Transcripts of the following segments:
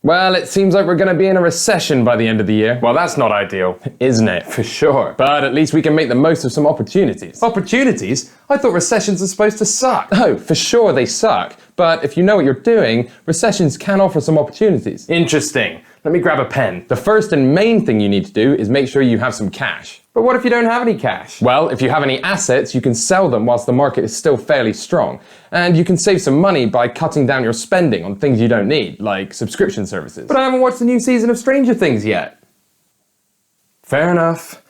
Well, it seems like we're going to be in a recession by the end of the year. Well, that's not ideal. Isn't it? For sure. But at least we can make the most of some opportunities. Opportunities? I thought recessions are supposed to suck. Oh, for sure they suck. But if you know what you're doing, recessions can offer some opportunities. Interesting. Let me grab a pen. The first and main thing you need to do is make sure you have some cash. But what if you don't have any cash? Well, if you have any assets, you can sell them whilst the market is still fairly strong. And you can save some money by cutting down your spending on things you don't need, like subscription services. But I haven't watched the new season of Stranger Things yet. Fair enough.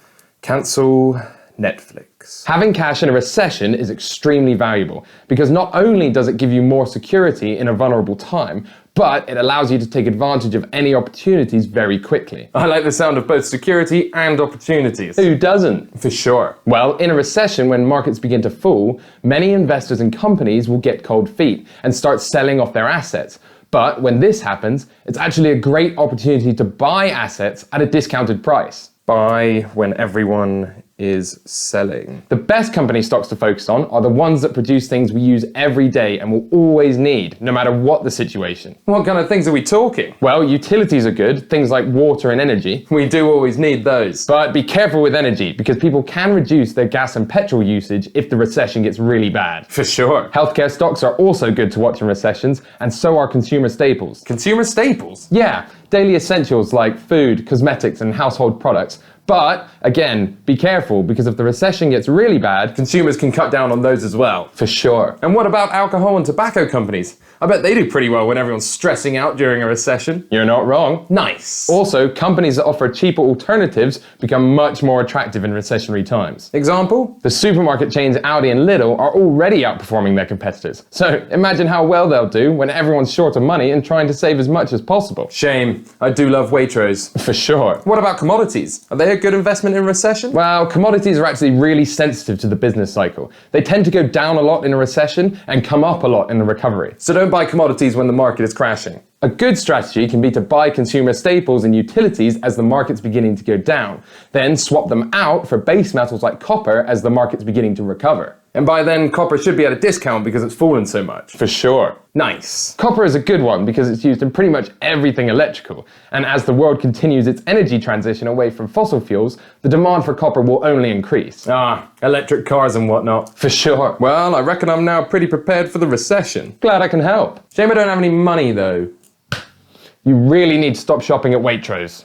Cancel Netflix. Having cash in a recession is extremely valuable because not only does it give you more security in a vulnerable time, but it allows you to take advantage of any opportunities very quickly. I like the sound of both security and opportunities. Who doesn't? For sure. Well, in a recession, when markets begin to fall, many investors and companies will get cold feet and start selling off their assets. But when this happens, it's actually a great opportunity to buy assets at a discounted price. Buy when everyone is selling. The best company stocks to focus on are the ones that produce things we use every day and will always need, no matter what the situation. What kind of things are we talking? Well, utilities are good, things like water and energy. We do always need those. But be careful with energy, because people can reduce their gas and petrol usage if the recession gets really bad. For sure. Healthcare stocks are also good to watch in recessions, and so are consumer staples. Consumer staples? Yeah, daily essentials like food, cosmetics, and household products. But, again, be careful, because if the recession gets really bad, consumers can cut down on those as well. For sure. And what about alcohol and tobacco companies? I bet they do pretty well when everyone's stressing out during a recession. You're not wrong. Nice. Also, companies that offer cheaper alternatives become much more attractive in recessionary times. Example? The supermarket chains Aldi and Lidl are already outperforming their competitors. So imagine how well they'll do when everyone's short of money and trying to save as much as possible. Shame. I do love Waitrose. For sure. What about commodities? Are they a good investment in recession? Well, commodities are actually really sensitive to the business cycle. They tend to go down a lot in a recession and come up a lot in a recovery. So don't buy commodities when the market is crashing. A good strategy can be to buy consumer staples and utilities as the market's beginning to go down, then swap them out for base metals like copper as the market's beginning to recover. And by then, copper should be at a discount because it's fallen so much. For sure. Nice. Copper is a good one because it's used in pretty much everything electrical, and as the world continues its energy transition away from fossil fuels, the demand for copper will only increase. Ah, electric cars and whatnot. For sure. Well, I reckon I'm now pretty prepared for the recession. Glad I can help. Shame I don't have any money though. You really need to stop shopping at Waitrose.